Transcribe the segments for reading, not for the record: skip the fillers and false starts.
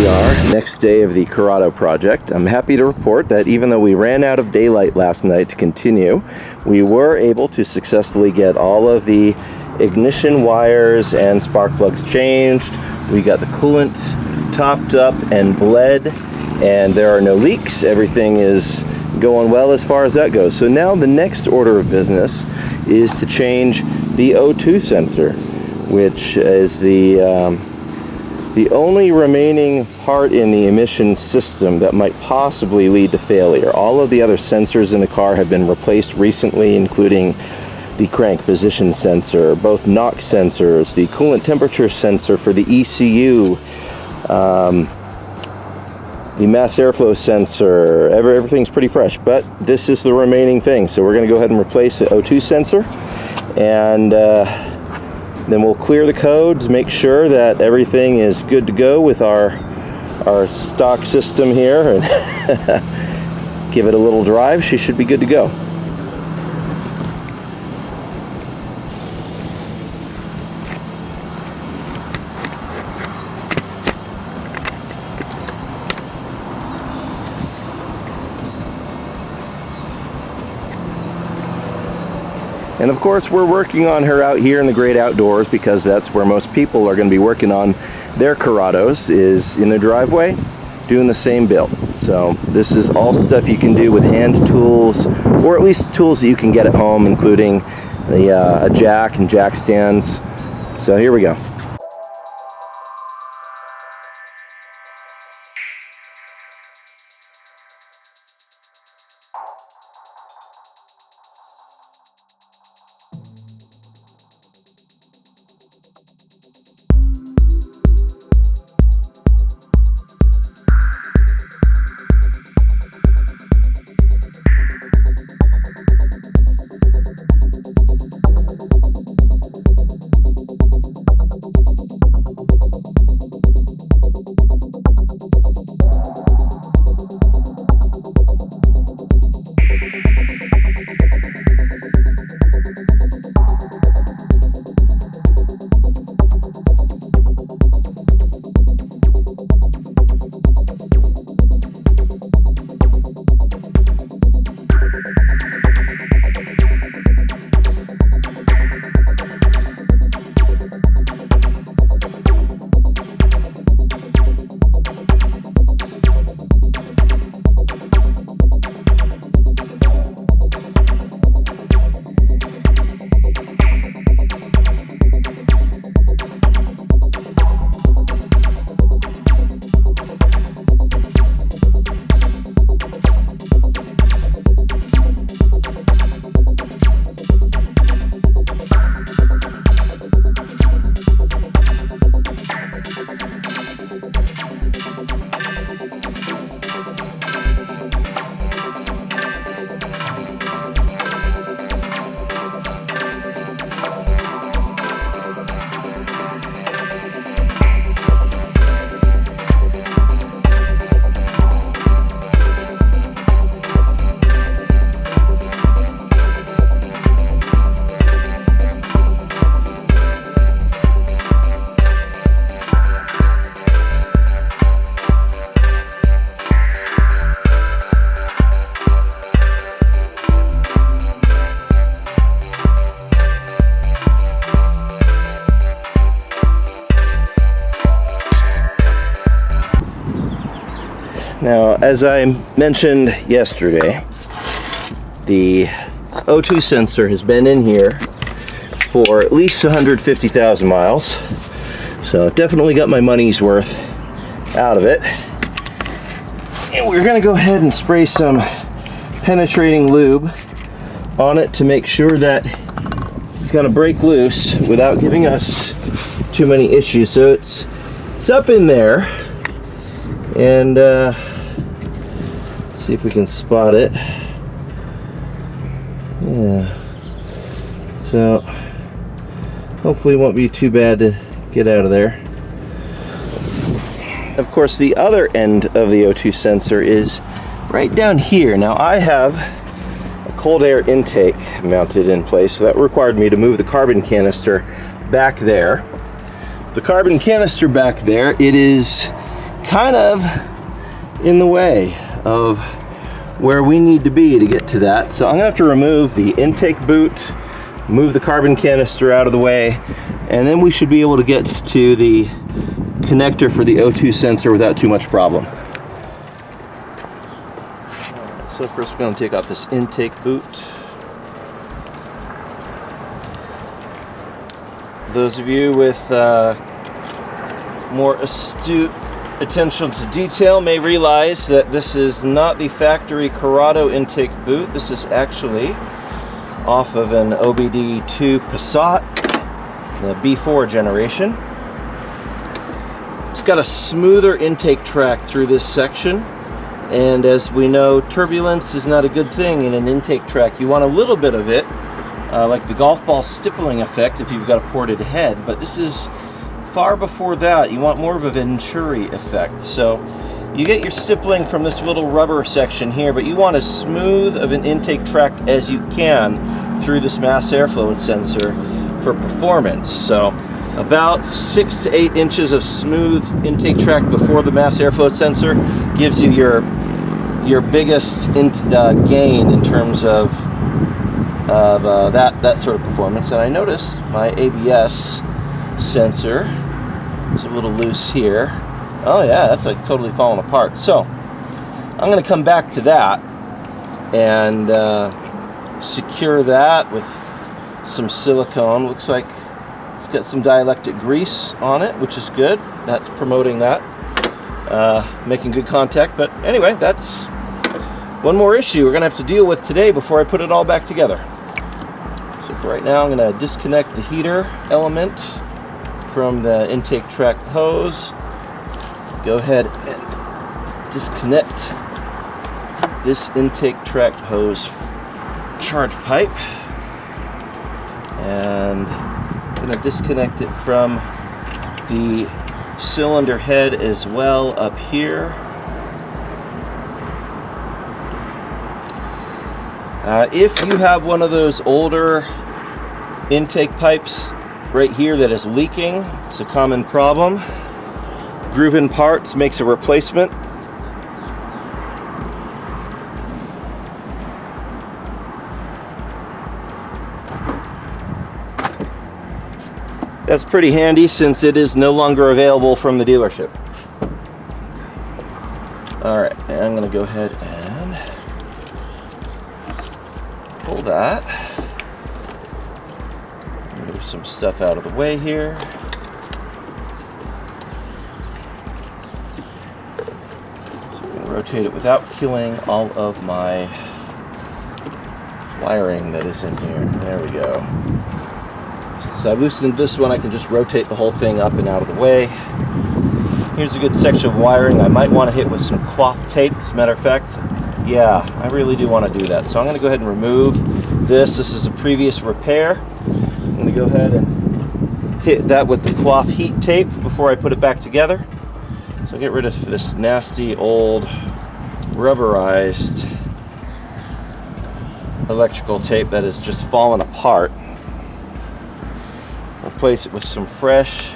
we are, next day of the Corrado project. I'm happy to report that even though we ran out of daylight last night to continue, we were able to successfully get all of the ignition wires and spark plugs changed. We got the coolant topped up and bled, and there are no leaks. Everything is going well as far as that goes. So now the next order of business is to change the O2 sensor, which is the only remaining part in the emission system that might possibly lead to failure. All of the other sensors in the car have been replaced recently, including the crank position sensor, both NOx sensors, the coolant temperature sensor for the ECU, the mass airflow sensor. Everything's pretty fresh, but this is the remaining thing. So we're going to go ahead and replace the O2 sensor, and then we'll clear the codes, make sure that everything is good to go with our stock system here, and give it a little drive. She should be good to go. And of course, we're working on her out here in the great outdoors, because that's where most people are going to be working on their Corrados, is in their driveway, doing the same build. So this is all stuff you can do with hand tools, or at least tools that you can get at home, including a jack and jack stands. So here we go. Now, as I mentioned yesterday, the O2 sensor has been in here for at least 150,000 miles, so definitely got my money's worth out of it. And we're going to go ahead and spray some penetrating lube on it to make sure that it's going to break loose without giving us too many issues. So it's up in there, and see if we can spot it. Yeah, so hopefully it won't be too bad to get out of there. Of course, the other end of the O2 sensor is right down here. Now, I have a cold air intake mounted in place, so that required me to move the carbon canister back there. The carbon canister back there, it is kind of in the way of where we need to be to get to that. So I'm gonna have to remove the intake boot, move the carbon canister out of the way, and then we should be able to get to the connector for the O2 sensor without too much problem. So first we're going to take off this intake boot. Those of you with more astute attention to detail may realize that this is not the factory Corrado intake boot. This is actually off of an OBD2 Passat, the B4 generation. It's got a smoother intake track through this section, and as we know, turbulence is not a good thing in an intake track. You want a little bit of it, like the golf ball stippling effect if you've got a ported head, but this is far before that. You want more of a Venturi effect. So you get your stippling from this little rubber section here, but you want as smooth of an intake track as you can through this mass airflow sensor for performance. So about 6 to 8 inches of smooth intake track before the mass airflow sensor gives you your biggest gain in terms of that sort of performance. And I noticed my ABS sensor is a little loose here. Oh yeah, that's like totally falling apart. So I'm going to come back to that and secure that with some silicone. Looks like it's got some dielectric grease on it, which is good. That's promoting that, making good contact. But anyway, that's one more issue we're going to have to deal with today before I put it all back together. So for right now, I'm going to disconnect the heater element from the intake track hose. Go ahead and disconnect this intake track hose charge pipe, and I'm going to disconnect it from the cylinder head as well up here. If you have one of those older intake pipes right here that is leaking, it's a common problem. Groove-In Parts makes a replacement. That's pretty handy since it is no longer available from the dealership. Alright, and I'm going to go ahead and pull that. Move some stuff out of the way here. So I'm going to rotate it without killing all of my wiring that is in here. There we go. So I've loosened this one. I can just rotate the whole thing up and out of the way. Here's a good section of wiring I might want to hit with some cloth tape. As a matter of fact, yeah, I really do want to do that. So I'm going to go ahead and remove this. This is a previous repair. I'm going to go ahead and hit that with the cloth heat tape before I put it back together. So get rid of this nasty old rubberized electrical tape that is just falling apart. Replace it with some fresh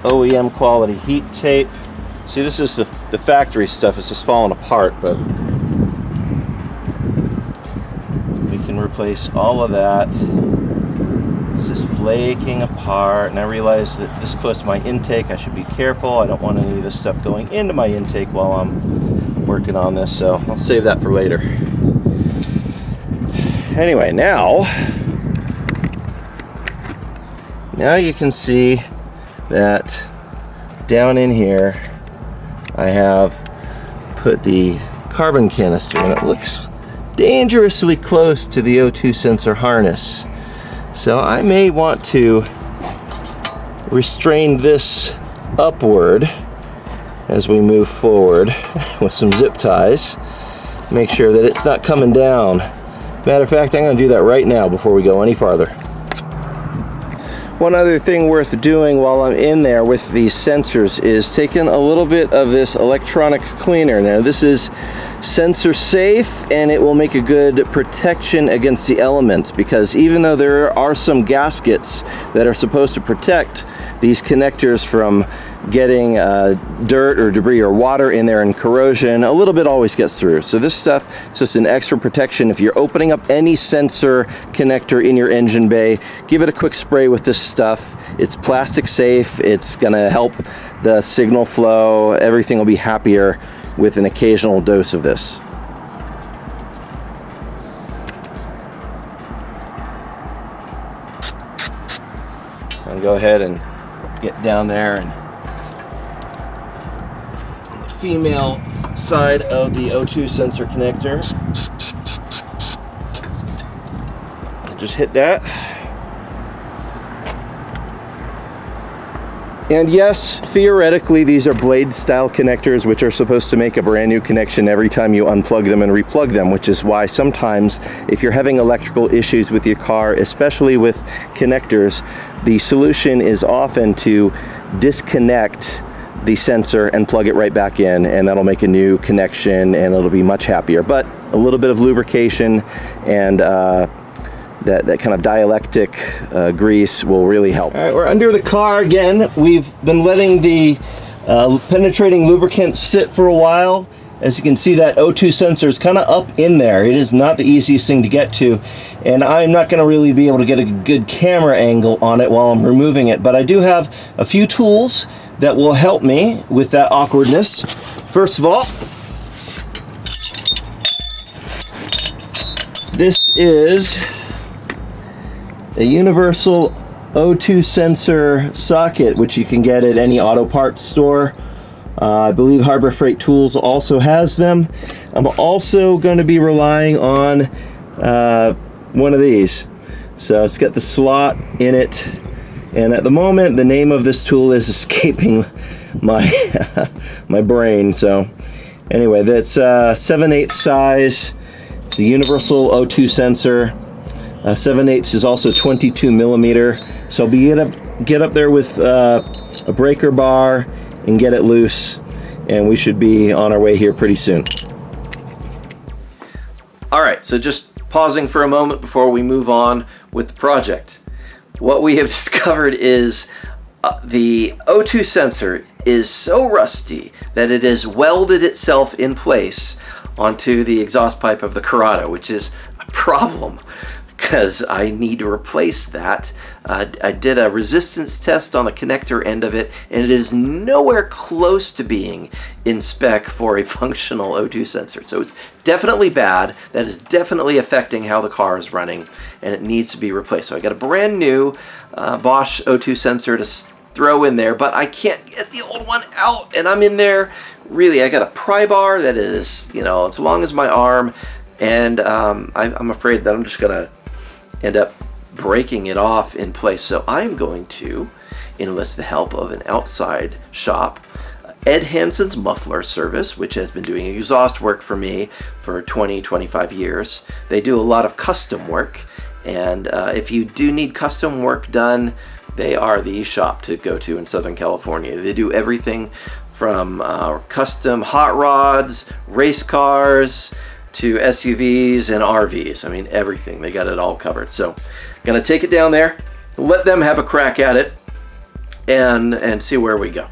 OEM quality heat tape. See, this is the factory stuff. It's just falling apart, but we can replace all of that. This is flaking apart, and I realize that this close to my intake I should be careful. I don't want any of this stuff going into my intake while I'm working on this, so I'll save that for later. Anyway, now you can see that down in here I have put the carbon canister, and it looks dangerously close to the O2 sensor harness. So I may want to restrain this upward as we move forward with some zip ties. Make sure that it's not coming down. Matter of fact, I'm going to do that right now before we go any farther. One other thing worth doing while I'm in there with these sensors is taking a little bit of this electronic cleaner. Now this is sensor safe, and it will make a good protection against the elements, because even though there are some gaskets that are supposed to protect these connectors from getting dirt or debris or water in there and corrosion, a little bit always gets through. So this stuff is just an extra protection. If you're opening up any sensor connector in your engine bay, give it a quick spray with this stuff. It's plastic safe. It's gonna help the signal flow. Everything will be happier with an occasional dose of this. I'll go ahead and get down there and on the female side of the O2 sensor connector. And just hit that. And yes, theoretically, these are blade style connectors, which are supposed to make a brand new connection every time you unplug them and replug them, which is why sometimes if you're having electrical issues with your car, especially with connectors, the solution is often to disconnect the sensor and plug it right back in, and that'll make a new connection and it'll be much happier. But a little bit of lubrication and that kind of dielectric grease will really help. All right, we're under the car again. We've been letting the penetrating lubricant sit for a while. As you can see, that O2 sensor is kind of up in there. It is not the easiest thing to get to, and I'm not going to really be able to get a good camera angle on it while I'm removing it, but I do have a few tools that will help me with that awkwardness. First of all, this is a universal O2 sensor socket, which you can get at any auto parts store. I believe Harbor Freight Tools also has them. I'm also going to be relying on one of these. So it's got the slot in it, and at the moment the name of this tool is escaping my my brain. So anyway, that's 7/8 size. It's a universal O2 sensor. 7/8 is also 22 millimeter. So I'll be get up there with a breaker bar and get it loose, and we should be on our way here pretty soon. All right, so just pausing for a moment before we move on with the project. What we have discovered is the O2 sensor is so rusty that it has welded itself in place onto the exhaust pipe of the Corrado, which is a problem, because I need to replace that. I did a resistance test on the connector end of it, and it is nowhere close to being in spec for a functional O2 sensor. So it's definitely bad. That is definitely affecting how the car is running, and it needs to be replaced. So I got a brand new Bosch O2 sensor to throw in there, but I can't get the old one out, and I'm in there. Really, I got a pry bar that is, you know, as long as my arm, and I'm afraid that I'm just gonna end up breaking it off in place. So I'm going to enlist the help of an outside shop, Ed Hansen's Muffler Service, which has been doing exhaust work for me for 20-25 years. They do a lot of custom work, and if you do need custom work done, they are the shop to go to in Southern California. They do everything from custom hot rods, race cars, to SUVs and RVs. I mean, everything. They got it all covered. So gonna take it down there, let them have a crack at it, and see where we go.